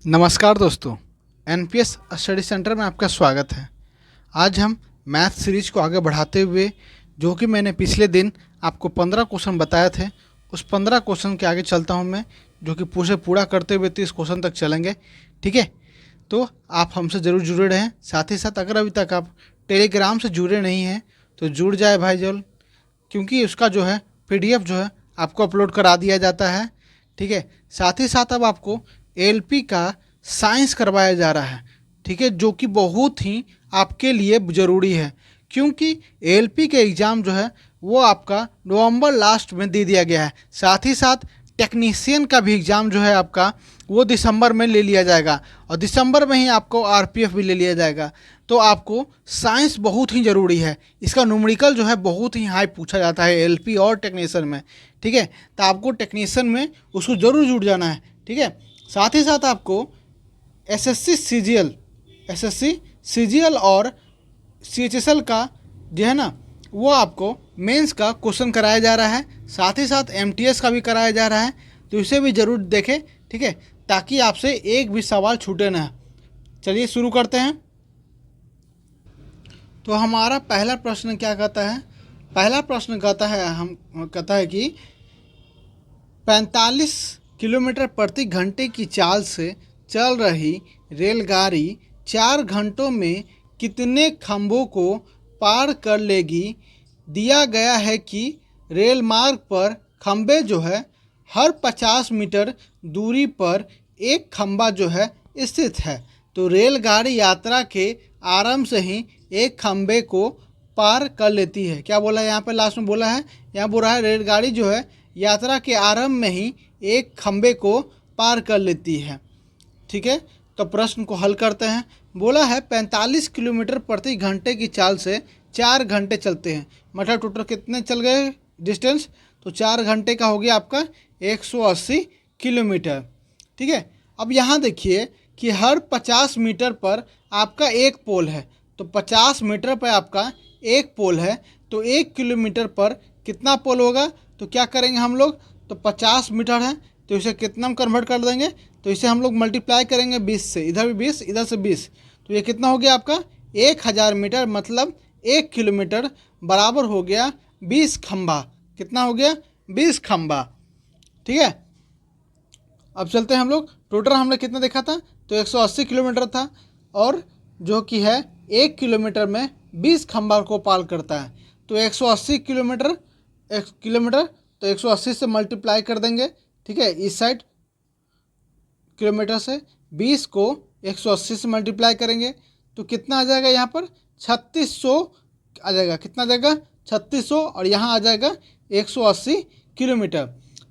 नमस्कार दोस्तों, NPS study centre में आपका स्वागत है। आज हम मैथ सीरीज को आगे बढ़ाते हुए, जो कि मैंने पिछले दिन आपको 15 क्वेश्चन बताए थे, उस 15 क्वेश्चन के आगे चलता हूं मैं, जो कि पूरा करते हुए 30 क्वेश्चन तक चलेंगे। ठीक है, तो आप हमसे ज़रूर जुड़े रहें। साथ ही साथ अगर अभी तक आप टेलीग्राम से जुड़े नहीं हैं तो जुड़ जाए भाई जल, क्योंकि उसका जो है पीडीएफ जो है आपको अपलोड करा दिया जाता है। ठीक है, साथ ही साथ अब आपको एलपी का साइंस करवाया जा रहा है। ठीक है, जो कि बहुत ही आपके लिए ज़रूरी है, क्योंकि एलपी के एग्ज़ाम जो है वो आपका नवंबर लास्ट में दे दिया गया है। साथ ही साथ टेक्नीशियन का भी एग्ज़ाम जो है आपका वो दिसंबर में ले लिया जाएगा, और दिसंबर में ही आपको आरपीएफ भी ले लिया जाएगा। तो आपको साइंस बहुत ही ज़रूरी है। इसका न्यूमेरिकल जो है बहुत ही हाई पूछा जाता है एलपी और टेक्नीशियन में। ठीक है, तो आपको टेक्नीशियन में उसको ज़रूर जुड़ जाना है। ठीक है, साथ ही साथ आपको एसएससी सीजीएल और सीएचएसएल का जो है ना, वो आपको मेंस का क्वेश्चन कराया जा रहा है। साथ ही साथ एमटीएस का भी कराया जा रहा है, तो इसे भी ज़रूर देखें। ठीक है, ताकि आपसे एक भी सवाल छूटे ना। चलिए शुरू करते हैं। तो हमारा पहला प्रश्न क्या कहता है? पहला प्रश्न कहता है कि 45 किलोमीटर प्रति घंटे की चाल से चल रही रेलगाड़ी 4 घंटों में कितने खंभों को पार कर लेगी? दिया गया है कि रेल मार्ग पर खंभे जो है हर 50 मीटर दूरी पर एक खंभा जो है स्थित है। तो रेलगाड़ी यात्रा के आरंभ से ही एक खंभे को पार कर लेती है। क्या बोला है यहाँ पे? लास्ट में बोला है, यहाँ बोल रहा है रेलगाड़ी जो है यात्रा के आरंभ में ही एक खंभे को पार कर लेती है। ठीक है, तो प्रश्न को हल करते हैं। बोला है 45 किलोमीटर प्रति घंटे की चाल से 4 घंटे चलते हैं, मतलब टोटल कितने चल गए डिस्टेंस? तो 4 घंटे का हो गया आपका 180 किलोमीटर। ठीक है, अब यहाँ देखिए कि हर 50 मीटर पर आपका एक पोल है। तो 50 मीटर पर आपका एक पोल है, तो 1 किलोमीटर पर कितना पोल होगा? तो क्या करेंगे हम लोग? तो 50 मीटर है, तो इसे कितना में कन्वर्ट कर देंगे? तो इसे हम लोग मल्टीप्लाई करेंगे 20 से, इधर भी 20 इधर से 20, तो ये कितना हो गया आपका 1000 मीटर, मतलब 1 किलोमीटर बराबर हो गया 20 खंभा। कितना हो गया? 20 खंभा। ठीक है, अब चलते हैं हम लोग। टोटल हमने कितना देखा था? तो 180 किलोमीटर था, और जो कि है 1 किलोमीटर में 20 खंभा को पार करता है। तो 180 किलोमीटर तो 180 से मल्टीप्लाई कर देंगे। ठीक है, इस साइड किलोमीटर से 20 को 180 से मल्टीप्लाई करेंगे तो कितना आ जाएगा? यहाँ पर 3600 आ जाएगा। कितना आ जाएगा? 3600, और यहाँ आ जाएगा 180 किलोमीटर।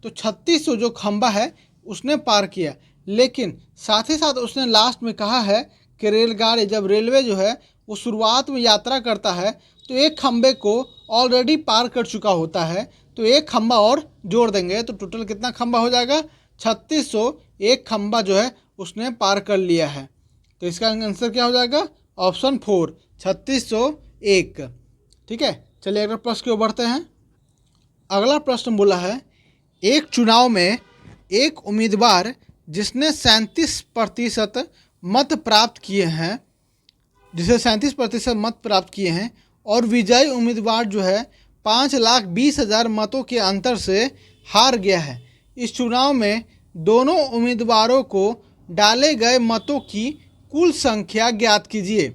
तो 3600 जो खंभा है उसने पार किया, लेकिन साथ ही साथ उसने लास्ट में कहा है कि रेलगाड़ी, जब रेलवे जो है वो शुरुआत में यात्रा करता है तो एक खंभे को ऑलरेडी पार कर चुका होता है, तो एक खंभा और जोड़ देंगे तो टोटल कितना खंभा हो जाएगा? 3600। एक खंभा जो है उसने पार कर लिया है। तो इसका आंसर क्या हो जाएगा? ऑप्शन 4, 3601। ठीक है, चलिए अगले प्रश्न की ओर बढ़ते हैं। अगला प्रश्न बोला है, एक चुनाव में एक उम्मीदवार जिसने 37% मत प्राप्त किए हैं और विजयी उम्मीदवार जो है 5,20,000 मतों के अंतर से हार गया है। इस चुनाव में दोनों उम्मीदवारों को डाले गए मतों की कुल संख्या ज्ञात कीजिए।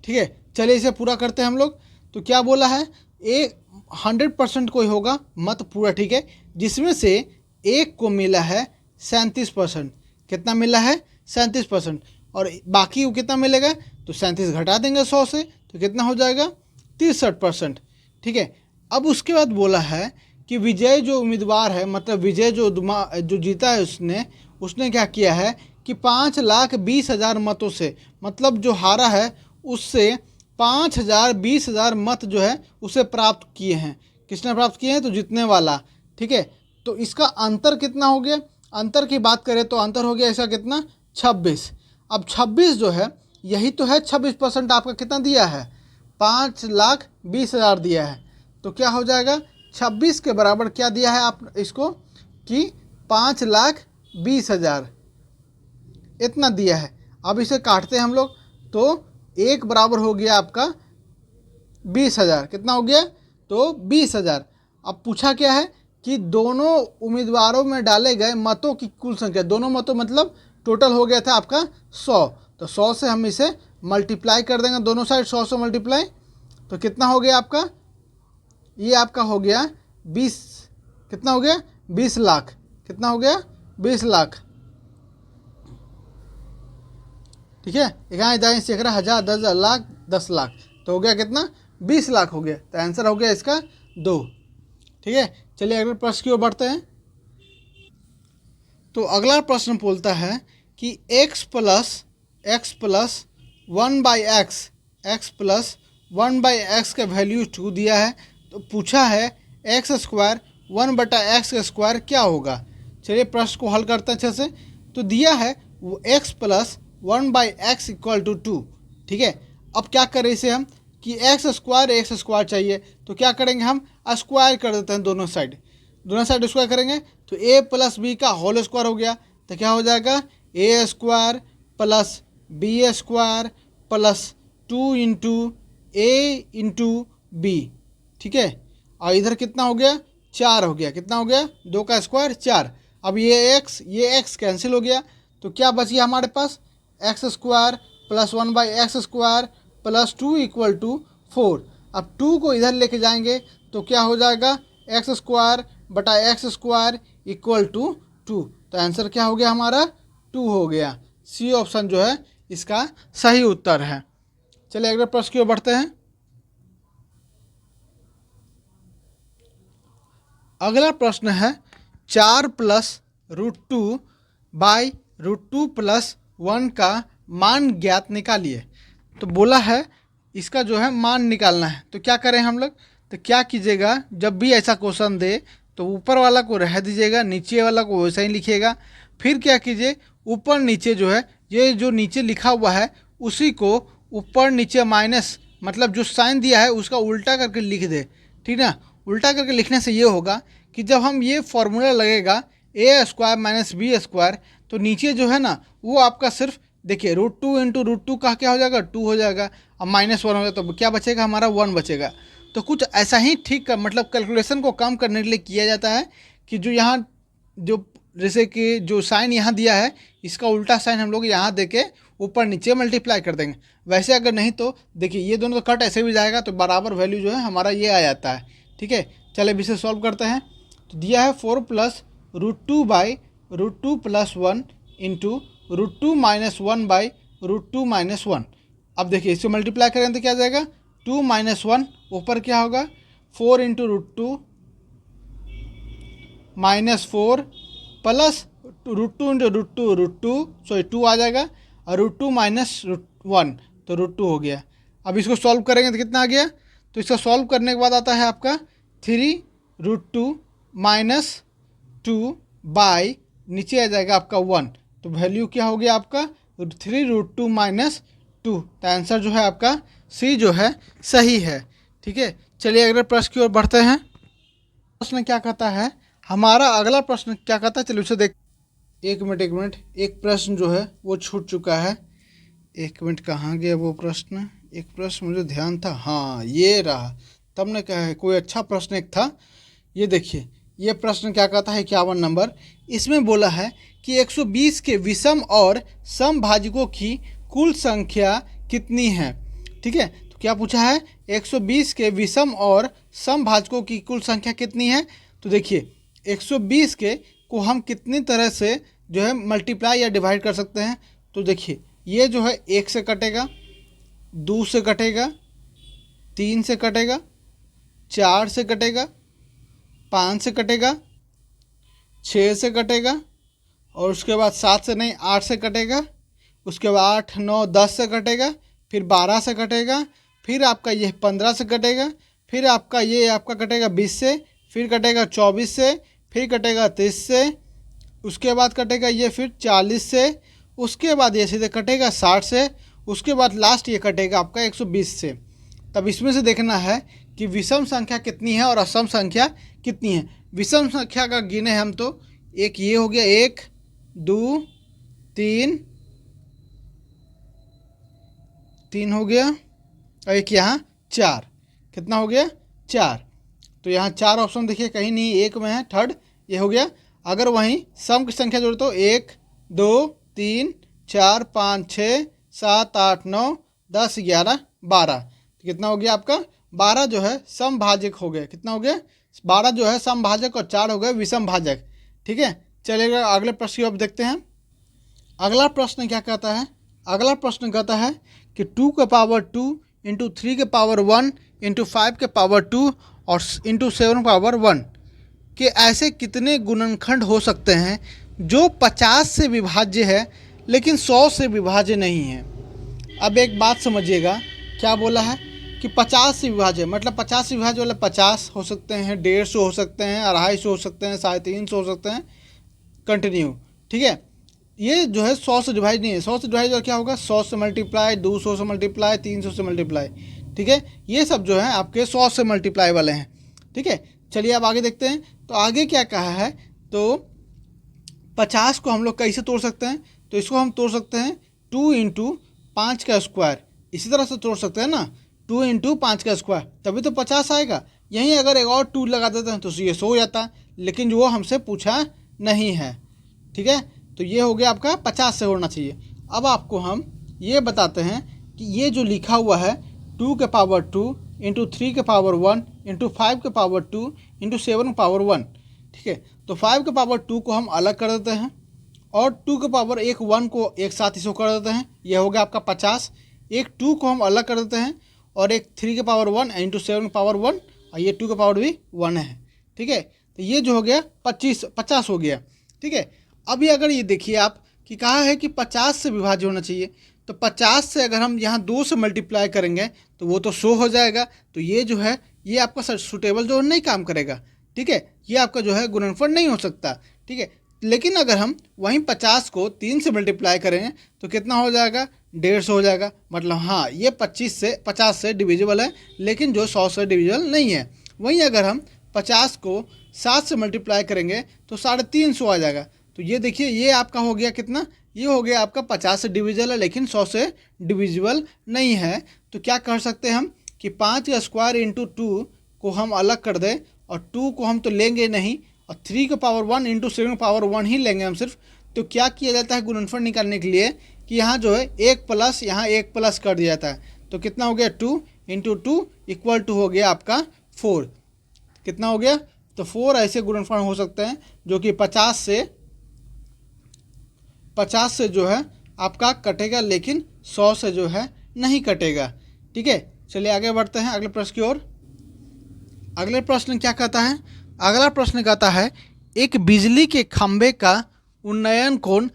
ठीक है, चलिए इसे पूरा करते हैं हम लोग। तो क्या बोला है? 100% कोई होगा मत पूरा। ठीक है, जिसमें से एक को मिला है 37%। कितना मिला है? 37%। और बाकी को कितना मिलेगा? तो 37 घटा देंगे 100 से, तो कितना हो जाएगा? 63%। ठीक है, अब उसके बाद बोला है कि विजय जो उम्मीदवार है, मतलब विजय जो जीता है उसने क्या किया है कि 5,20,000 मतों से, मतलब जो हारा है उससे 5,20,000 मत जो है उसे प्राप्त किए हैं। किसने प्राप्त किए हैं? तो जीतने वाला। ठीक है, तो इसका अंतर कितना हो गया? अंतर की बात करें तो अंतर हो गया इसका कितना? 26। अब 26 जो है यही तो है 26%। आपका कितना दिया है? 5,20,000 दिया है, तो क्या हो जाएगा? 26 के बराबर क्या दिया है आप इसको कि 5,20,000। इतना दिया है। अब इसे काटते हैं हम लोग, तो 1 बराबर हो गया आपका 20,000। कितना हो गया? तो 20,000। अब पूछा क्या है कि दोनों उम्मीदवारों में डाले गए मतों की कुल संख्या, दोनों मतों मतलब टोटल हो गया था आपका 100। तो 100 से हम इसे मल्टीप्लाई कर देंगे, दोनों साइड 100 से मल्टीप्लाई। तो कितना हो गया आपका? ये आपका हो गया 20, कितना हो गया? 20 लाख। कितना हो गया? 20 लाख। ठीक है, यहाँ जाए सैकड़ा, हज़ार, 10,000, लाख, 10 लाख। तो हो गया कितना? 20 लाख हो गया। तो आंसर हो गया इसका 2। ठीक है, चलिए अगले प्रश्न की ओर बढ़ते हैं। तो अगला प्रश्न बोलता है कि x plus 1/x, x plus 1/x का वैल्यू 2 दिया है। तो पूछा है एक्स स्क्वायर 1/x का स्क्वायर क्या होगा। चलिए प्रश्न को हल करते हैं अच्छे से। तो दिया है x+1/x = 2। ठीक है, अब क्या करें इसे हम कि एक्स स्क्वायर चाहिए, तो क्या करेंगे हम? स्क्वायर कर देते हैं दोनों साइड स्क्वायर करेंगे। तो a प्लस बी का होल स्क्वायर हो गया। तो क्या हो जाएगा? a square plus B square plus 2 into A into B. ठीक है, और इधर कितना हो गया? 4 हो गया। कितना हो गया? 2 का स्क्वायर 4। अब ये x कैंसिल हो गया। तो क्या बच गया हमारे पास? X square plus 1/x square plus 2 = 4। अब 2 को इधर लेके जाएंगे तो क्या हो जाएगा? x स्क्वायर बटा x स्क्वायर = 2। तो आंसर क्या हो गया हमारा? 2 हो गया। सी ऑप्शन जो है इसका सही उत्तर है। चलिए अगले प्रश्न की ओर बढ़ते हैं। अगला प्रश्न है 4+√2/√2+1 का मान ज्ञात निकालिए। तो बोला है इसका जो है मान निकालना है। तो क्या करें हम लोग? तो क्या कीजिएगा, जब भी ऐसा क्वेश्चन दे तो ऊपर वाला को रह दीजिएगा, नीचे वाला को वैसा ही लिखिएगा। फिर क्या कीजिए, ऊपर नीचे जो है, ये जो नीचे लिखा हुआ है उसी को ऊपर नीचे माइनस, मतलब जो साइन दिया है उसका उल्टा करके लिख दे। ठीक ना? उल्टा करके लिखने से ये होगा कि जब हम ये फॉर्मूला लगेगा ए स्क्वायर माइनस बी स्क्वायर, तो नीचे जो है ना वो आपका सिर्फ देखिए √2 इंटू √2 का क्या हो जाएगा? 2 हो जाएगा। अब -1 हो जाएगा तो क्या बचेगा हमारा? 1 बचेगा। तो कुछ ऐसा ही ठीक कर मतलब कैलकुलेशन को कम करने के लिए किया जाता है कि जो यहाँ जो जैसे कि जो साइन यहाँ दिया है इसका उल्टा साइन हम लोग यहाँ दे के ऊपर नीचे मल्टीप्लाई कर देंगे। वैसे अगर नहीं तो देखिए ये दोनों तो कट ऐसे भी जाएगा तो बराबर वैल्यू जो है हमारा ये आ जाता है। ठीक है, चलिए अब इसे सॉल्व करते हैं। तो दिया है 4+√2/√2+1 इंटू √2 - 1/√2 - 1। अब देखिए इसे मल्टीप्लाई करेंगे तो क्या आ जाएगा? 2 - 1, ऊपर क्या होगा? 4 इंटू √2 -4 प्लस √2 इंटू √2 सॉरी 2 आ जाएगा, और √2 - √1 तो √2 हो गया। अब इसको सॉल्व करेंगे तो कितना आ गया? तो इसका सॉल्व करने के बाद आता है आपका 3√2 - 2 बाई नीचे आ जाएगा आपका 1। तो वैल्यू क्या हो गया आपका? 3√2 - 2। तो आंसर जो है आपका सी जो है सही है। ठीक है, चलिए अगले प्रश्न की ओर बढ़ते हैं। प्रश्न क्या कहता है? हमारा अगला प्रश्न क्या कहता है, चलिए उसे देख। एक मिनट, एक प्रश्न जो है वो छूट चुका है। एक मिनट, कहाँ गया वो प्रश्न? एक प्रश्न मुझे ध्यान था, हाँ ये रहा। तब ने कहा है कोई अच्छा प्रश्न एक था। ये देखिए, ये प्रश्न क्या कहता है 51 नंबर। इसमें बोला है कि 120 के विषम और समभाजकों की कुल संख्या कितनी है। ठीक है, तो क्या पूछा है? 120 के विषम और समभाजकों की कुल संख्या कितनी है। तो देखिए 120 के को हम कितनी तरह से जो है मल्टीप्लाई या डिवाइड कर सकते हैं। तो देखिए ये जो है 1 से कटेगा, 2 से कटेगा, 3 से कटेगा, 4 से कटेगा, 5 से कटेगा, 6 से कटेगा, और उसके बाद 7 से नहीं 8 से कटेगा, उसके बाद 8, 9, 10 से कटेगा, फिर 12 से कटेगा, फिर आपका ये 15 से कटेगा, फिर आपका ये आपका कटेगा 20 से, फिर कटेगा 24 से, फिर कटेगा 30 से, उसके बाद कटेगा ये फिर 40 से, उसके बाद ये सीधे कटेगा 60 से, उसके बाद लास्ट ये कटेगा आपका 120 से। तब इसमें से देखना है कि विषम संख्या कितनी है और असम संख्या कितनी है। विषम संख्या का गिने हम तो एक ये हो गया 1, 2, 3, 3 हो गया और एक यहाँ 4, कितना हो गया 4। तो यहाँ 4 ऑप्शन देखिए कहीं नहीं एक में है, थर्ड ये हो गया। अगर वहीं सम की संख्या जोड़े तो 1 2 3 4 5 6 7 8 9 10 11 12, तो कितना हो गया आपका 12 जो है समभाजक हो गया। कितना हो गया 12 जो है समभाजक और 4 हो गए विषम भाजक। ठीक है, चलिएगा अगले प्रश्न की ओर देखते हैं। अगला प्रश्न क्या कहता है, अगला प्रश्न कहता है कि 2 के पावर 2 इंटू 3 के पावर 1 इंटू 5 के पावर 2 और इंटू 7 पावर 1 के ऐसे कितने गुणनखंड हो सकते हैं जो 50 से विभाज्य है लेकिन 100 से विभाज्य नहीं है। अब एक बात समझिएगा, क्या बोला है कि 50 से विभाज्य, मतलब 50 से विभाज्य वाले 50 हो सकते हैं, 150 हो सकते हैं, 250 हो सकते हैं, 350 हो सकते हैं, कंटिन्यू। ठीक है, ये जो है 100 से डिवाइड नहीं है। 100 से डिवाइड और क्या होगा 100 से मल्टीप्लाई, 200 से मल्टीप्लाई, 300 से मल्टीप्लाई। ठीक है, ये सब जो है आपके 100 से मल्टीप्लाई वाले हैं। ठीक है, चलिए अब आगे देखते हैं। तो आगे क्या कहा है, तो 50 को हम लोग कैसे तोड़ सकते हैं, तो इसको हम तोड़ सकते हैं 2 इंटू 5 का स्क्वायर, इसी तरह से तोड़ सकते हैं ना, 2 इंटू 5 का स्क्वायर, तभी तो 50 आएगा। यहीं अगर एक और 2 लगा देते हैं तो ये 100 हो जाता है, लेकिन वो हमसे पूछा नहीं है। ठीक है, तो ये हो गया आपका 50 से होना चाहिए। अब आपको हम ये बताते हैं कि ये जो लिखा हुआ है 2 के पावर 2 इंटू 3 के पावर 1 इंटू 5 के पावर 2 इंटू 7 के पावर 1। ठीक है, तो 5 के पावर 2 को हम अलग कर देते हैं और 2 के पावर 1 को एक साथ इसको कर देते हैं, ये हो गया आपका 50। एक 2 को हम अलग कर देते हैं और एक 3 के पावर 1 इंटू 7 के पावर 1 और ये 2 के पावर भी 1 है। ठीक है, तो ये जो हो गया 50 हो गया। ठीक है, अभी अगर ये देखिए आप कि कहा है कि 50 से विभाज्य होना चाहिए, तो 50 से अगर हम यहाँ 2 से मल्टीप्लाई करेंगे तो वो तो 100 हो जाएगा। तो ये जो है ये आपका सूटेबल जो नहीं काम करेगा। ठीक है, ये आपका जो है गुणनफल नहीं हो सकता। ठीक है, लेकिन अगर हम वहीं 50 को 3 से मल्टीप्लाई करें तो कितना हो जाएगा 150 हो जाएगा। मतलब हाँ, ये 50 से डिविजिबल है, लेकिन जो 100 से डिविजिबल नहीं है। वहीं अगर हम 50 को 7 से मल्टीप्लाई करेंगे तो 350 आ जाएगा। तो ये देखिए ये आपका हो गया कितना, ये हो गया आपका 50 से डिविजिबल है लेकिन 100 से डिविजिबल नहीं है। तो क्या कर सकते हैं हम कि 5 का स्क्वायर इंटू 2 को हम अलग कर दें और 2 को हम तो लेंगे नहीं और 3 के पावर 1 इंटू 7 के पावर 1 ही लेंगे हम सिर्फ। तो क्या किया जाता है गुणनफल निकालने के लिए कि यहाँ जो है 1 प्लस यहाँ 1 प्लस कर दिया जाता है। तो कितना हो गया 2 इंटू 2 इक्वल टू हो गया आपका 4। कितना हो गया, तो 4 ऐसे गुणनफल हो सकते हैं जो कि 50 से जो है आपका कटेगा लेकिन 100 से जो है नहीं कटेगा। ठीक है, चलिए आगे बढ़ते हैं अगले प्रश्न की ओर। अगले प्रश्न क्या कहता है, अगला प्रश्न कहता है एक बिजली के खंभे का उन्नयन कोण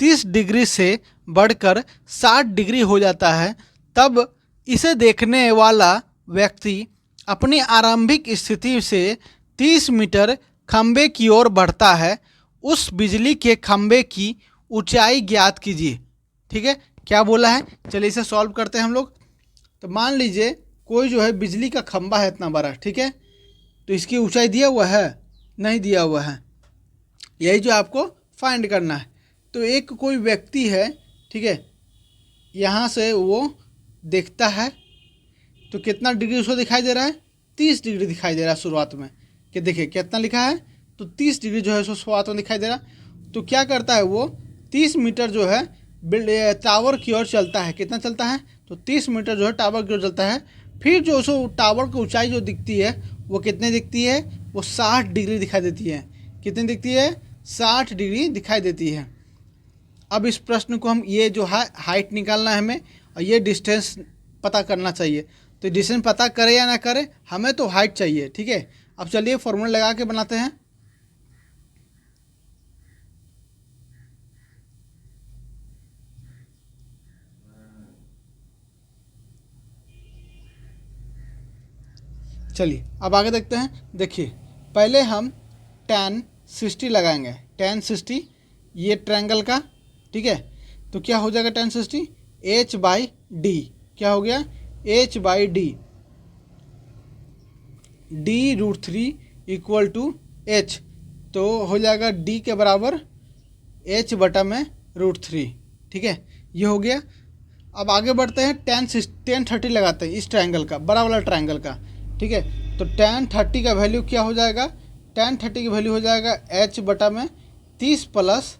30 डिग्री से बढ़कर 60 डिग्री हो जाता है, तब इसे देखने वाला व्यक्ति अपनी आरंभिक स्थिति से 30 मीटर खंभे की ओर बढ़ता है। उस बिजली के खंभे की ऊंचाई ज्ञात कीजिए। ठीक है, क्या बोला है, चलिए इसे सॉल्व करते हैं हम लोग। तो मान लीजिए कोई जो है बिजली का खंभा है इतना बड़ा, ठीक है, तो इसकी ऊंचाई दिया हुआ है, नहीं दिया हुआ है, यही जो आपको फाइंड करना है। तो एक कोई व्यक्ति है, ठीक है, यहाँ से वो देखता है तो कितना डिग्री उसको दिखाई दे रहा है 30 डिग्री दिखाई दे रहा है शुरुआत में। कि देखिए कितना लिखा है, तो 30 डिग्री जो है उसको शुरुआत में दिखाई दे रहा। तो क्या करता है वो 30 मीटर जो है टावर की ओर चलता है। कितना चलता है, तो 30 मीटर जो है टावर की ओर चलता है। फिर जो उसको टावर की ऊंचाई जो दिखती है वो कितने दिखती है, वो 60 डिग्री दिखाई देती है। कितनी दिखती है, 60 डिग्री दिखाई देती है। अब इस प्रश्न को हम ये जो है हाइट निकालना है हमें और ये डिस्टेंस पता करना चाहिए। तो डिस्टेंस पता करे या ना करे, हमें तो हाइट चाहिए। ठीक है, अब चलिए फॉर्मूला लगा के बनाते हैं। चलिए अब आगे देखते हैं। देखिए पहले हम tan 60 लगाएंगे। tan 60 ये ट्रायंगल का, ठीक है, तो क्या हो जाएगा tan 60 h/d, क्या हो गया h/d, d√3 equal to h, तो हो जाएगा d के बराबर h/√3। ठीक है, ये हो गया। अब आगे बढ़ते हैं, टेन 30 लगाते हैं इस ट्रायंगल का, बड़ा वाला ट्रायंगल का। ठीक है, तो टेन 30 का वैल्यू क्या हो जाएगा, टेन 30 की वैल्यू हो जाएगा h बटा में 30 प्लस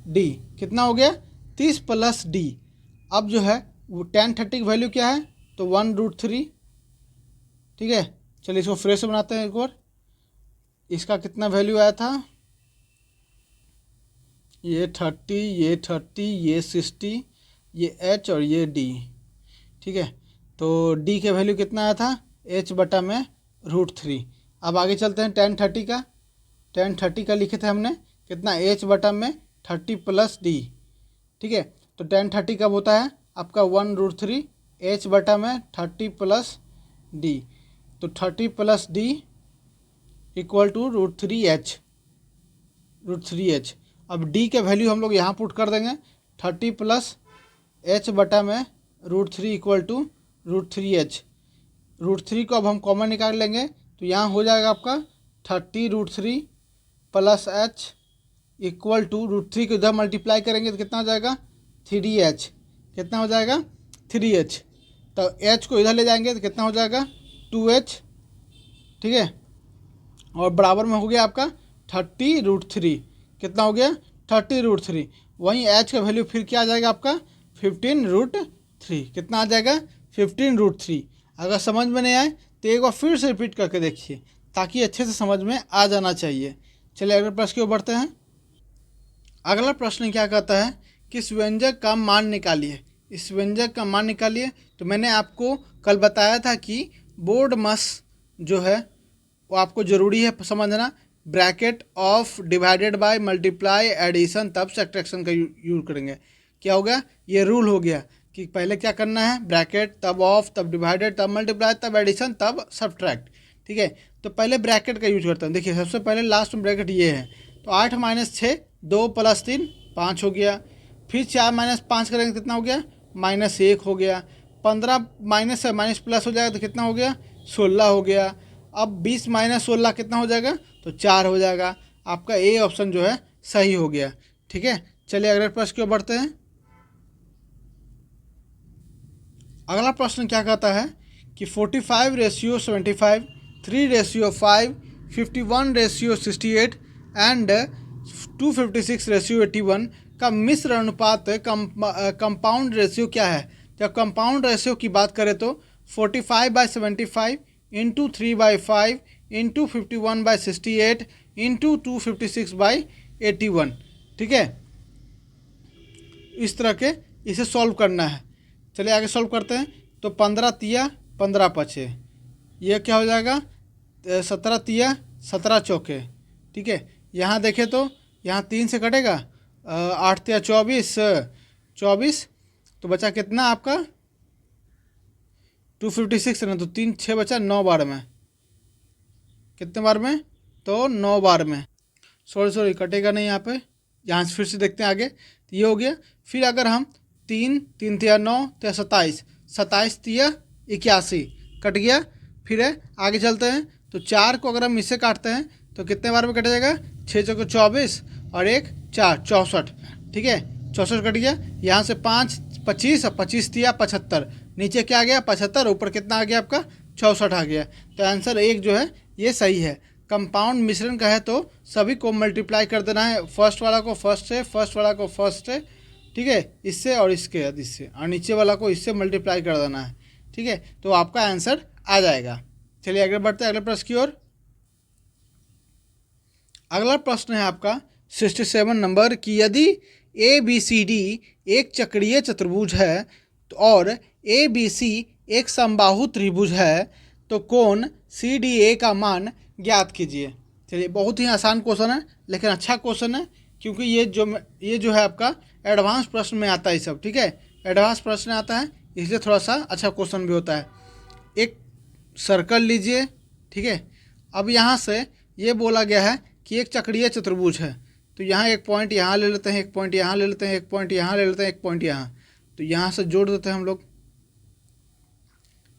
डी। कितना हो गया, 30 प्लस डी। अब जो है वो टेन 30 की वैल्यू क्या है, तो 1√3। ठीक है, चलिए इसको फ्रेश बनाते हैं एक बार। इसका कितना वैल्यू आया था, ये 30, ये 30, ये 60, ये h और ये d। ठीक है, तो d के वैल्यू कितना आया था, h बटा में √3। अब आगे चलते हैं, टेन 30 का, टेन 30 का लिखे थे हमने कितना, h बटा में 30 प्लस d। ठीक है, तो टेन 30 कब होता है आपका 1√3 h बटा में 30 प्लस d। तो 30 plus d equal to √3h, √3h। अब d के वैल्यू हम लोग यहाँ पुट कर देंगे, 30 प्लस h बटा में √3 इक्वल टू √3h। √3 को अब हम कॉमन निकाल लेंगे, तो यहाँ हो जाएगा आपका 30√3 प्लस h इक्वल टू √3 को इधर मल्टीप्लाई करेंगे तो कितना हो जाएगा, 3h। कितना हो जाएगा, 3h। तो h को इधर ले जाएंगे तो कितना हो जाएगा, 2h। ठीक है, और बराबर में हो गया आपका 30√3। कितना हो गया, 30√3। वहीं h का वैल्यू फिर क्या आ जाएगा आपका, 15√3। कितना आ जाएगा, 15√3। अगर समझ में नहीं आए तो एक बार फिर से रिपीट करके देखिए, ताकि अच्छे से समझ में आ जाना चाहिए। चलिए अगले प्रश्न की ओर बढ़ते हैं। अगला प्रश्न क्या कहता है कि इस व्यंजक का मान निकालिए। इस व्यंजक का मान निकालिए। तो मैंने आपको कल बताया था कि बोर्ड मस जो है वो आपको ज़रूरी है समझना। Bracket of divided by multiply addition तब सब्ट्रैक्शन का यूज करेंगे। क्या हो गया, ये रूल हो गया कि पहले क्या करना है, ब्रैकेट तब ऑफ तब डिवाइडेड तब मल्टीप्लाई तब एडिशन तब सब्ट्रैक्ट। ठीक है, तो पहले ब्रैकेट का यूज करता हूँ। देखिए सबसे पहले लास्ट में ब्रैकेट ये है, तो 8 - 6 2 + 3 5 हो गया। फिर 4 - 5 करेंगे कितना हो गया, -1 हो गया। 15 माइनस से माइनस प्लस हो जाएगा तो कितना हो गया, 16 हो गया। अब 20 - 16 कितना हो जाएगा, तो 4 हो जाएगा। आपका ए ऑप्शन जो है सही हो गया। ठीक है, चलिए अगले प्रश्न की ओर बढ़ते हैं। अगला प्रश्न क्या कहता है कि 45:75, 3:5, 51:68 एंड 256:81 का मिश्र अनुपात कंपाउंड रेशियो क्या है। जब कंपाउंड रेशियो की बात करें तो 45/75 इंटू 3/5 इंटू 51/68 इंटू 256/81। ठीक है, इस तरह के इसे सॉल्व करना है। चलिए आगे सॉल्व करते हैं। तो 15 तिया 15 पचे, ये क्या हो जाएगा, 17 तिया 17 चौके। ठीक है, यहाँ देखें तो यहाँ 3 से कटेगा, 8 तिया 24 24, तो बचा कितना आपका 256 ना, तो 3 6 बचा 9 बार में। कितने बार में, तो 9 बार में। सॉरी कटेगा नहीं यहाँ पे। यहाँ से फिर से देखते हैं आगे, तो ये हो गया। फिर अगर हम 3 3 तिया 9 तिया 27, 27 तिया 81 कट गया। फिर आगे चलते हैं, तो 4 को अगर हम इससे काटते हैं तो कितने बार में कट जाएगा, 6 चौके 24 और 1 4 64। ठीक है, 64 कट गया। यहाँ से 5 25 और 25 तिया 75, नीचे क्या आ गया 75, ऊपर कितना आ गया आपका 64 आ गया। तो आंसर एक जो है ये सही है। कंपाउंड मिश्रण का है तो सभी को मल्टीप्लाई कर देना है, फर्स्ट वाला को फर्स्ट से, फर्स्ट वाला को फर्स्ट से, ठीक है, इससे और इसके इससे, और नीचे वाला को इससे मल्टीप्लाई कर देना है। ठीक है, तो आपका आंसर आ जाएगा। चलिए आगे बढ़ते हैं अगले प्रश्न की ओर। अगला प्रश्न है आपका 67 नंबर की, यदि ABCD एक चक्रीय चतुर्भुज है और ABC एक समबाहु त्रिभुज है तो कोण CDA का मान ज्ञात कीजिए। चलिए बहुत ही आसान क्वेश्चन है, लेकिन अच्छा क्वेश्चन है, क्योंकि ये जो है आपका एडवांस प्रश्न में आता है सब। ठीक है, एडवांस प्रश्न आता है, इसलिए थोड़ा सा अच्छा क्वेश्चन भी होता है। एक सर्कल लीजिए। ठीक है, अब यहाँ से ये बोला गया है कि एक चक्रीय चतुर्भुज है, तो यहाँ एक पॉइंट यहाँ ले लेते हैं, एक पॉइंट यहाँ ले लेते हैं, एक पॉइंट यहाँ ले लेते हैं, एक पॉइंट यहाँ, तो यहाँ से जोड़ देते हैं हम लोग।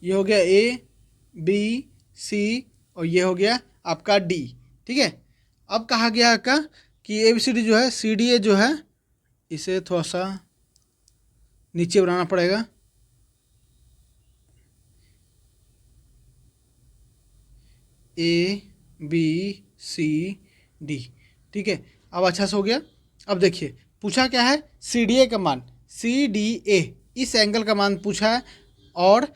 ये हो गया ABC और ये हो गया आपका D। ठीक है, अब कहा गया है का कि ABCD जो है CDA जो है, इसे थोड़ा सा नीचे बनाना पड़ेगा। ए बी सी डी, ठीक है। अब अच्छा से हो गया। अब देखिए पूछा क्या है, सी डी ए का मान, सी डी ए इस एंगल का मान पूछा है, और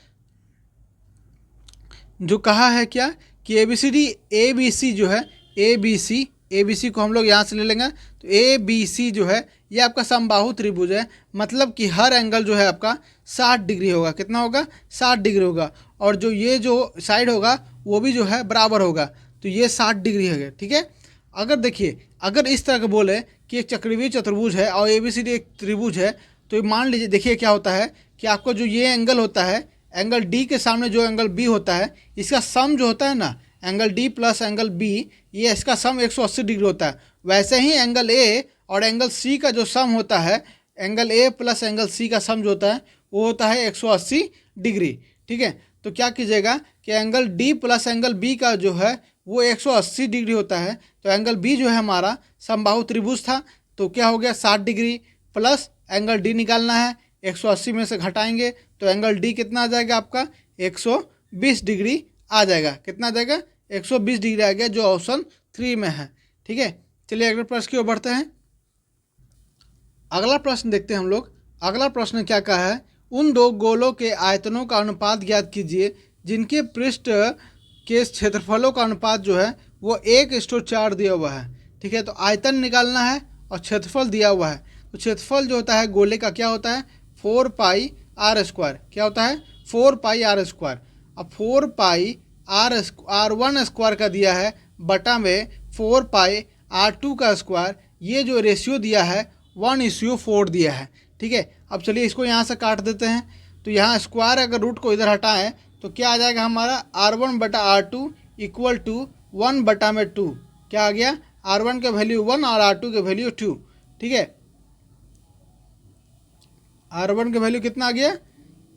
जो कहा है क्या कि ए बी सी जो है, ए बी सी को हम लोग यहाँ से ले लेंगे, तो ए बी सी जो है ये आपका समबाहु त्रिभुज है, मतलब कि हर एंगल जो है आपका 60 डिग्री होगा। कितना होगा? 60 डिग्री होगा। और जो ये जो साइड होगा वो भी जो है बराबर होगा, तो ये 60 डिग्री है, ठीक है। अगर देखिए, अगर इस तरह का बोले कि एक चक्रवीय चतुर्भुज है और ए बी सी डी एक त्रिभुज है, तो मान लीजिए देखिए क्या होता है कि आपको जो ये एंगल होता है, एंगल डी के सामने जो एंगल बी होता है, इसका सम जो होता है ना, angle D plus angle B, ये इसका सम 180 डिग्री होता है। वैसे ही एंगल ए और एंगल सी का जो सम होता है, angle A plus angle C का सम जो होता है वो होता है 180 डिग्री, ठीक है। तो क्या कीजिएगा कि angle D plus angle B का जो है वो 180 डिग्री होता है, तो एंगल बी जो है हमारा समबाहु त्रिभुज था, तो क्या हो गया 60 डिग्री, प्लस एंगल डी निकालना है, 180 में से घटाएंगे तो एंगल डी कितना आ जाएगा आपका 120 डिग्री आ जाएगा। कितना आ जाएगा? 120 डिग्री आ गया, जो ऑप्शन 3 में है, ठीक है। चलिए अगले प्रश्न की ओर बढ़ते हैं। अगला प्रश्न देखते हैं हम लोग। अगला प्रश्न क्या कहा है, उन दो गोलों के आयतनों का अनुपात ज्ञात कीजिए जिनके पृष्ठ के क्षेत्रफलों का अनुपात जो है वो 1:4 दिया हुआ है, ठीक है। तो आयतन निकालना है और क्षेत्रफल दिया हुआ है। तो क्षेत्रफल जो होता है गोले का क्या होता है 4 पाई आर स्क्वायर, क्या होता है 4 पाई आर स्क्वायर। अब 4 पाई आर वन स्क्वायर का दिया है बटा में 4 पाई आर टू का स्क्वायर, ये जो रेशियो दिया है 1:4 दिया है, ठीक है। अब चलिए इसको यहाँ से काट देते हैं, तो यहाँ स्क्वायर अगर रूट को इधर हटाएं तो क्या आ जाएगा हमारा R1 बटा R2 इक्वल टू 1 बटा में 2, क्या आ गया R1 का वैल्यू 1 और R2 का वैल्यू 2, ठीक है। R1 का वैल्यू कितना आ गया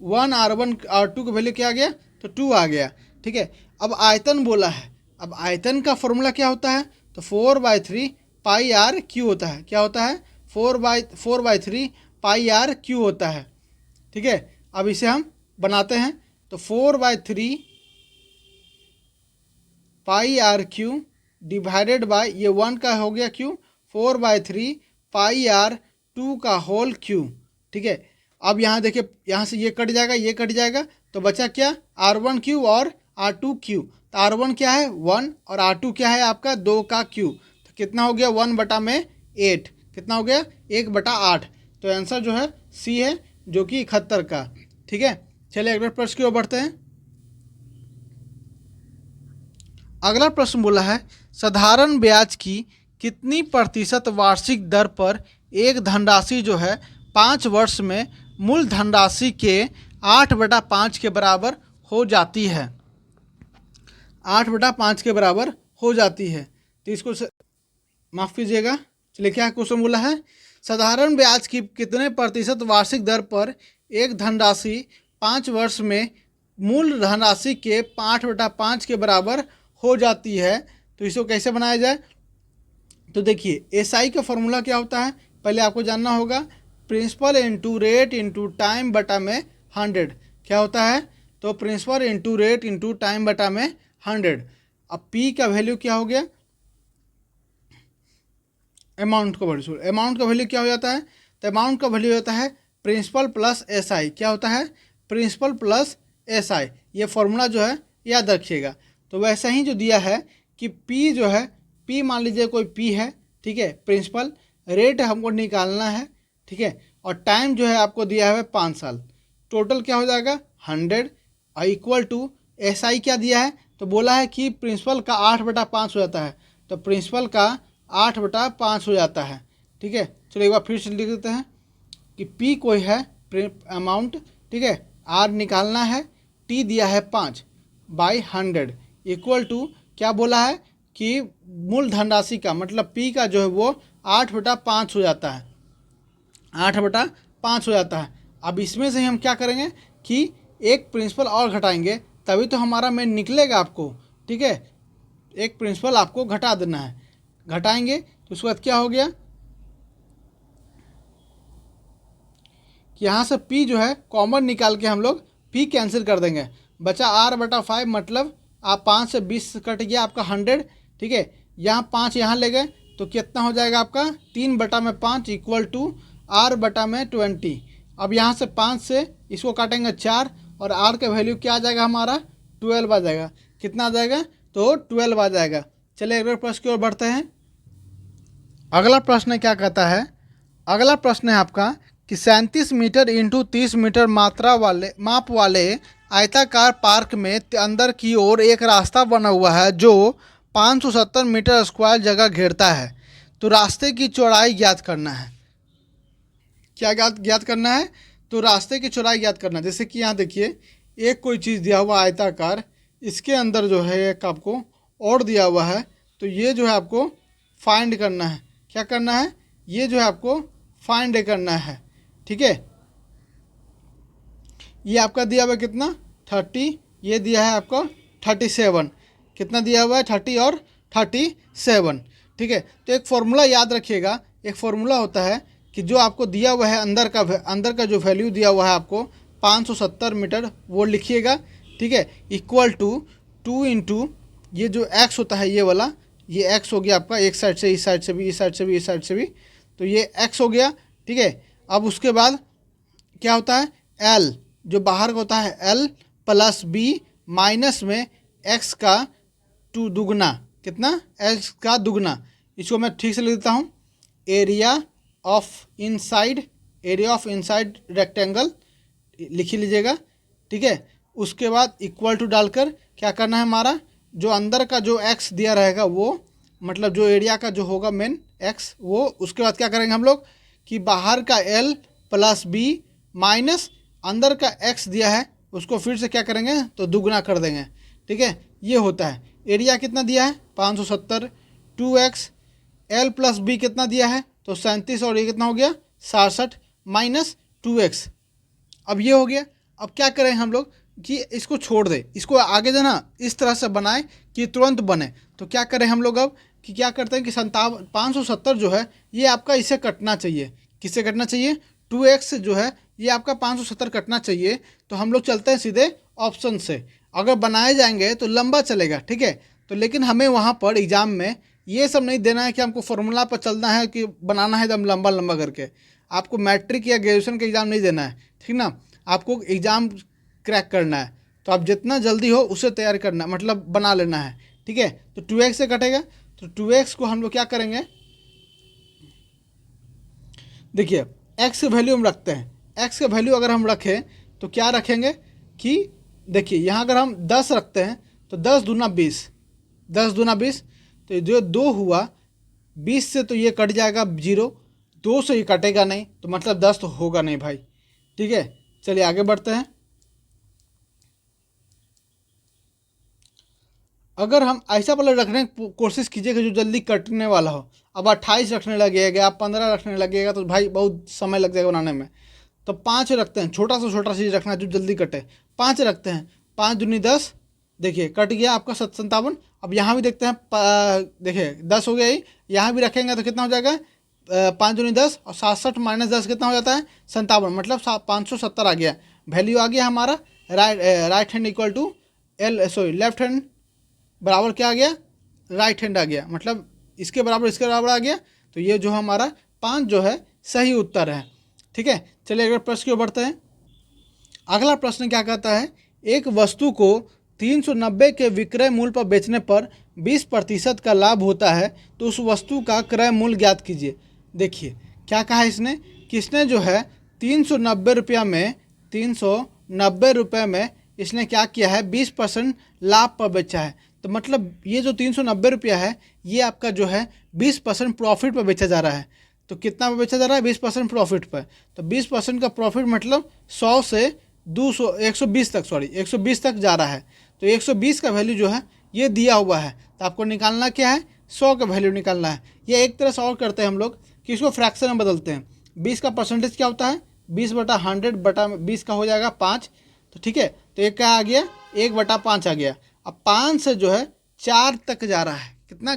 1, R1 R2 का वैल्यू क्या आ गया तो 2 आ गया, ठीक है। अब आयतन बोला है, अब आयतन का फॉर्मूला क्या होता है तो 4/3 पाई आर क्यू होता है, क्या होता है 4/3 पाई आर क्यू होता है, ठीक है। अब इसे हम बनाते हैं, तो 4/3 पाई आर क्यू डिवाइडेड बाय ये 1 का हो गया क्यू, 4/3 पाई आर 2 का होल क्यू, ठीक है। अब यहाँ देखिए, यहाँ से ये कट जाएगा, ये कट जाएगा, तो बचा क्या R1 क्यू और R2 क्यू। तो R1 क्या है 1 और R2 क्या है आपका 2 का क्यू, तो कितना हो गया 1 बटा में 8, कितना हो गया 1/8। तो आंसर जो है सी है, जो कि 71 का, ठीक है। चलिए अगले प्रश्न की ओर बढ़ते हैं। अगला प्रश्न बोला है, साधारण ब्याज की कितनी प्रतिशत वार्षिक दर पर एक धनराशि जो है 5 वर्ष में मूल धनराशि के 8/5 के बराबर हो जाती है, 8/5 के बराबर हो जाती है। तो इसको माफ़ कीजिएगा, चलिए क्या क्वेश्चन बोला है, साधारण ब्याज की कितने प्रतिशत वार्षिक दर पर एक धनराशि 5 वर्ष में मूल धनराशि के 8/5 के बराबर हो जाती है। तो इसको कैसे बनाया जाए, तो देखिए एसआई का फॉर्मूला क्या होता है पहले आपको जानना होगा, principal into rate into time बटा में 100, क्या होता है तो principal into rate into time बटा में 100। अब पी का वैल्यू क्या हो गया, अमाउंट का वैल्यू, अमाउंट का वैल्यू क्या हो जाता है, तो अमाउंट का वैल्यू होता है प्रिंसिपल प्लस एसआई, क्या होता है प्रिंसिपल प्लस एसआई। ये फॉर्मूला जो है याद रखिएगा। तो वैसा ही जो दिया है कि पी जो है, पी मान लीजिए कोई पी है, ठीक है, प्रिंसिपल, रेट हमको निकालना है, ठीक है, और टाइम जो है आपको दिया है 5 साल, टोटल क्या हो जाएगा 100 और इक्वल टू एसआई क्या दिया है तो बोला है कि प्रिंसिपल का 8/5 हो जाता है, तो प्रिंसिपल का 8/5 हो जाता है, ठीक है। चलो एक बार फिर से लिख देते हैं कि पी कोई है अमाउंट, ठीक है, आर निकालना है, टी दिया है 5/100 इक्वल टू क्या बोला है कि मूल धनराशि का मतलब पी का जो है वो 8/5 हो जाता है, 8/5 हो जाता है। अब इसमें से हम क्या करेंगे कि एक प्रिंसिपल और घटाएंगे, तभी तो हमारा मेन निकलेगा आपको, ठीक है। एक प्रिंसिपल आपको घटा देना है, घटाएंगे तो उसके बाद क्या हो गया कि यहाँ से p जो है कॉमन निकाल के हम लोग p कैंसिल कर देंगे, बचा r/5, मतलब आप 5 से 20 कट गया आपका 100, ठीक है। यहाँ 5 यहाँ ले गए तो कितना हो जाएगा आपका 3/5 इक्वल टू r/20। अब यहाँ से 5 से इसको काटेंगे 4 और r का वैल्यू क्या आ जाएगा हमारा 12 आ जाएगा। कितना आ जाएगा तो 12 आ जाएगा। चलिए अगले प्रश्न की ओर बढ़ते हैं। अगला प्रश्न क्या कहता है, अगला प्रश्न है आपका कि 37 मीटर इंटू 30 मीटर माप वाले आयताकार पार्क में अंदर की ओर एक रास्ता बना हुआ है जो 570 मीटर स्क्वायर जगह घेरता है। तो रास्ते की चौड़ाई ज्ञात करना है। क्या ज्ञात करना है तो रास्ते की चौड़ाई ज्ञात करना है। जैसे कि यहाँ देखिए एक कोई चीज़ दिया हुआ आयताकार, इसके अंदर जो है एक आपको और दिया हुआ है, तो ये जो है आपको फाइंड करना है। क्या करना है, ये जो है आपको फाइंड करना है, ठीक है। ये आपका दिया हुआ है कितना 30, ये दिया है आपको 37, कितना दिया हुआ है 30 और 37, ठीक है। तो एक फॉर्मूला याद रखिएगा, एक फॉर्मूला होता है कि जो आपको दिया हुआ है अंदर का जो वैल्यू दिया हुआ है आपको 570 मीटर, वो लिखिएगा, ठीक है। इक्वल टू 2 इंटू ये जो x होता है ये वाला, ये x हो गया आपका, एक साइड से इस साइड से भी, इस साइड से भी, इस साइड से भी, तो ये x हो गया, ठीक है। अब उसके बाद क्या होता है l, जो बाहर का होता है l प्लस b माइनस में x का 2 दुगना, कितना x का दुगना। इसको मैं ठीक से लिख देता हूँ, एरिया ऑफ इनसाइड रेक्टेंगल लिख ही लीजिएगा, ठीक है। उसके बाद इक्वल टू डालकर क्या करना है, हमारा जो अंदर का जो x दिया रहेगा वो, मतलब जो एरिया का जो होगा मेन x वो, उसके बाद क्या करेंगे हम लोग कि बाहर का l प्लस b माइनस अंदर का x दिया है उसको फिर से क्या करेंगे तो दुगना कर देंगे, ठीक है। ये होता है एरिया कितना दिया है 570, 2x, l प्लस b कितना दिया है तो 37 और ये कितना हो गया 67 माइनस 2x। अब ये हो गया। अब क्या करें हम लोग कि इसको छोड़ दें, इसको आगे जो ना इस तरह से बनाए कि तुरंत बने। तो क्या करें हम लोग अब कि क्या करते हैं कि 570 जो है ये आपका इसे कटना चाहिए। किससे कटना चाहिए 2x जो है ये आपका 570 कटना चाहिए। तो हम लोग चलते हैं सीधे ऑप्शन से, अगर बनाए जाएंगे तो लंबा चलेगा, ठीक है। तो लेकिन हमें वहाँ पर एग्ज़ाम में ये सब नहीं देना है कि हमको फॉर्मूला पर चलना है कि बनाना है एकदम लंबा लंबा करके। आपको मैट्रिक या ग्रेजुएशन का एग्ज़ाम नहीं देना है, ठीक ना। आपको एग्ज़ाम क्रैक करना है, तो आप जितना जल्दी हो उसे तैयार करना, मतलब बना लेना है, ठीक है। तो 2x से कटेगा, तो 2x को हम लोग क्या करेंगे, देखिए x की वैल्यू हम रखते हैं। x की वैल्यू अगर हम रखें तो क्या रखेंगे कि देखिए यहाँ अगर हम 10 रखते हैं तो 10 दूना 20, 10 दूना 20, तो जो 2 हुआ 20 से तो ये कट जाएगा 0, 2 से ये कटेगा नहीं, तो मतलब 10 तो होगा नहीं भाई, ठीक है। चलिए आगे बढ़ते हैं। अगर हम ऐसा वाला रखने की कोशिश कीजिएगा जो जल्दी कटने वाला हो। अब 28 रखने लगेगा, आप 15 रखने लगेगा तो भाई बहुत समय लग जाएगा बनाने में। तो 5 रखते हैं, छोटा से छोटा चीज़ रखना जो जल्दी कटे। 5 रखते हैं, 5 दूनी 10, देखिए कट गया आपका 57। अब यहाँ भी देखते हैं, देखिए 10 हो गया ही, यहाँ भी रखेंगे तो कितना हो जाएगा 5 दूनी 10 और 67 माइनस 10 कितना हो जाता है 57, मतलब 570 आ गया। वैल्यू आ गया हमारा right hand equal to left hand बराबर क्या आ गया राइट हैंड आ गया, मतलब इसके बराबर आ गया। तो ये जो हमारा 5 जो है सही उत्तर है, ठीक है। चलिए अगले प्रश्न की ओर बढ़ते हैं। अगला प्रश्न क्या कहता है, एक वस्तु को 390 के विक्रय मूल्य पर बेचने पर 20% का लाभ होता है, तो उस वस्तु का क्रय मूल्य ज्ञात कीजिए। देखिए क्या कहा है इसने, किसने जो है 390 रुपये में इसने क्या किया है 20% लाभ पर बेचा है। तो मतलब ये जो 390 रुपया है ये आपका जो है 20% प्रॉफिट पर बेचा जा रहा है। तो कितना पर बेचा जा रहा है 20% प्रॉफिट पर। तो 20% का प्रॉफिट मतलब 100 से 200 120 तक, 120 तक जा रहा है। तो 120 का वैल्यू जो है ये दिया हुआ है, तो आपको निकालना क्या है 100 का वैल्यू निकालना है। ये एक तरह से और करते हैं हम लोग कि इसको फ्रैक्शन में बदलते हैं। 20 का परसेंटेज क्या होता है 20/100/20 का हो जाएगा 5। तो ठीक है, तो एक क्या आ गया 1/5 आ गया। अब 5 से जो है 4 तक जा रहा है, कितना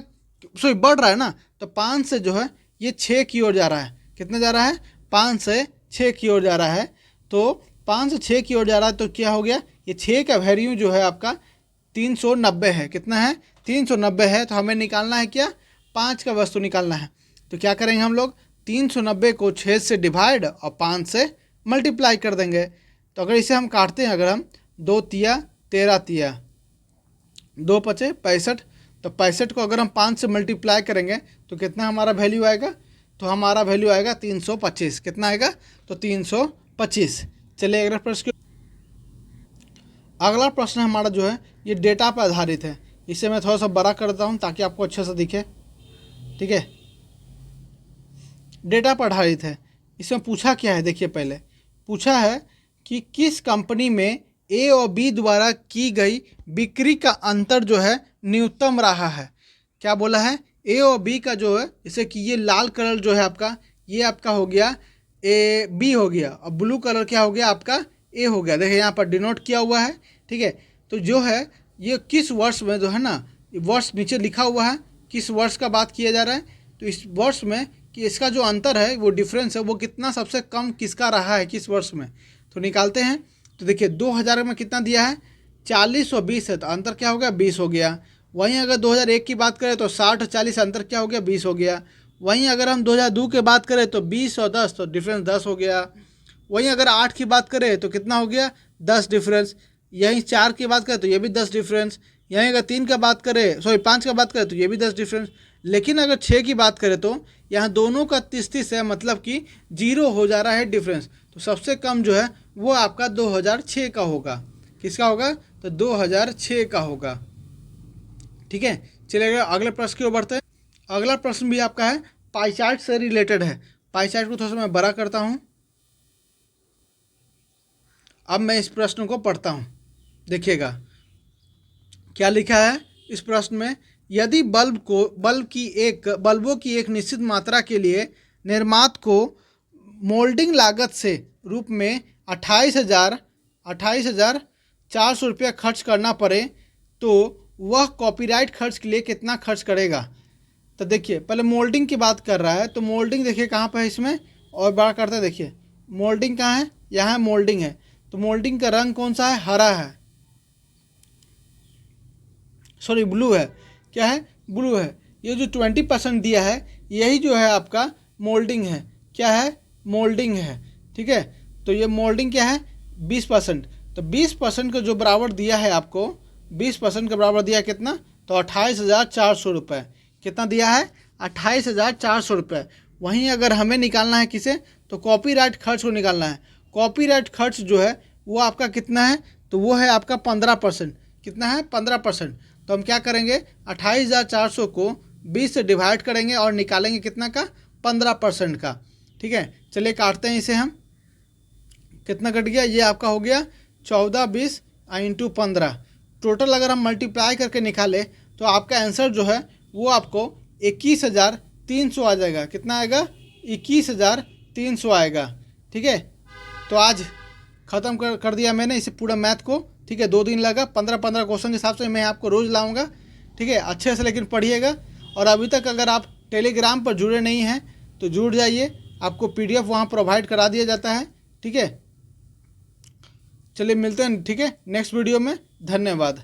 बढ़ रहा है ना, तो 5 से जो है ये 6 की ओर जा रहा है। कितना जा रहा है 5 से 6 की ओर जा रहा है, तो 5 से 6 की ओर जा रहा है, तो क्या हो गया, ये 6 का वैल्यू जो है आपका 390 है। कितना है, 390 है। तो हमें निकालना है क्या, 5 का वस्तु निकालना है। तो क्या करेंगे हम लोग, 390 को 6 से डिवाइड और 5 से मल्टीप्लाई कर देंगे। तो अगर इसे हम काटते हैं, अगर हम 2 तिया 13 तिया 2 पचे 65, तो 65 को अगर हम 5 से मल्टीप्लाई करेंगे तो कितना हमारा वैल्यू आएगा, तो हमारा वैल्यू आएगा 325। कितना आएगा, तो 325। चलिए अगला प्रश्न हमारा जो है ये डेटा पर आधारित है। इसे मैं थोड़ा सा बड़ा कर देता हूँ ताकि आपको अच्छे से दिखे। ठीक है, डेटा पर आधारित है। इसमें पूछा क्या है, देखिए पहले पूछा है कि किस कंपनी में ए और बी द्वारा की गई बिक्री का अंतर जो है न्यूनतम रहा है। क्या बोला है, ए और बी का जो है, जैसे कि ये लाल कलर जो है आपका, ये आपका हो गया ए बी हो गया, और ब्लू कलर क्या हो गया आपका ए हो गया। देखिए यहाँ पर डिनोट किया हुआ है। ठीक है, तो जो है ये किस वर्ष में जो है ना, वर्ष नीचे लिखा हुआ है, किस वर्ष का बात किया जा रहा है। तो इस वर्ष में कि इसका जो अंतर है, वो डिफरेंस है, वो कितना सबसे कम किसका रहा है किस वर्ष में। तो निकालते हैं। तो देखिए 2000 में कितना दिया है, 40 और 20 है, तो अंतर क्या हो गया, 20 हो गया। वहीं अगर 2001 की बात करें तो 60 और 40, अंतर क्या हो गया, 20 हो गया। वहीं अगर हम 2002 की बात करें तो 20 और 10, तो डिफरेंस 10 हो गया। वहीं अगर 8 की बात करें तो कितना हो गया, 10 डिफरेंस। यहीं 4 की बात करें तो ये भी 10 डिफरेंस। यहीं अगर 3 का बात करें, 5 का बात करें तो ये भी 10 डिफरेंस। लेकिन अगर 6 की बात करें तो यहाँ दोनों का 30-30 है, मतलब कि 0 हो जा रहा है डिफरेंस। तो सबसे कम जो है वो आपका 2006 का होगा। किसका होगा, तो 2006 का होगा। ठीक है, चलिए अगले प्रश्न की ओर बढ़ते हैं। अगला प्रश्न भी आपका है, पाई चार्ट से रिलेटेड है। पाई चार्ट को थोड़ा सा मैं बड़ा करता हूँ। अब मैं इस प्रश्न को पढ़ता हूँ, देखिएगा क्या लिखा है इस प्रश्न में। यदि बल्बों की एक निश्चित मात्रा के लिए निर्माता को मोल्डिंग लागत से रूप में 28,400 रुपया खर्च करना पड़े, तो वह कॉपीराइट खर्च के लिए कितना खर्च करेगा। तो देखिए पहले मोल्डिंग की बात कर रहा है, तो मोल्डिंग देखिए कहाँ पर है इसमें, और बड़ा करते हैं। देखिए मोल्डिंग कहाँ है, यहाँ मोल्डिंग है। तो मोल्डिंग का रंग कौन सा है, हरा है, सॉरी ब्लू है। क्या है, ब्लू है। ये जो 20% दिया है, यही जो है आपका मोल्डिंग है। क्या है, मोल्डिंग है। ठीक है, तो ये मोल्डिंग क्या है, 20%। तो 20% का जो बराबर दिया है आपको, 20% के बराबर दिया है कितना, तो 28,400 रुपये। कितना दिया है, 28,400 रुपये। वहीं अगर हमें निकालना है किसे, तो कॉपीराइट खर्च को निकालना है। कॉपीराइट खर्च जो है वो आपका कितना है, तो वो है आपका 15%। कितना है, 15%। तो हम क्या करेंगे, 28,400 को 20 से डिवाइड करेंगे और निकालेंगे कितना का, 15% का। ठीक है, चलिए काटते हैं इसे हम। कितना कट गया, ये आपका हो गया 14 20 इंटू 15। टोटल अगर हम मल्टीप्लाई करके निकालें तो आपका आंसर जो है वो आपको 21,300 आ जाएगा। कितना आएगा, 21,300 आएगा। ठीक है, तो आज ख़त्म कर दिया मैंने इसे पूरा मैथ को। ठीक है, 2 दिन लगा, 15-15 क्वेश्चन के हिसाब से मैं आपको रोज़ लाऊंगा। ठीक है, अच्छे से लेकिन पढ़िएगा। और अभी तक अगर आप टेलीग्राम पर जुड़े नहीं हैं तो जुड़ जाइए, आपको PDF वहाँ प्रोवाइड करा दिया जाता है। ठीक है, चलिए मिलते हैं। ठीक है, नेक्स्ट वीडियो में। धन्यवाद।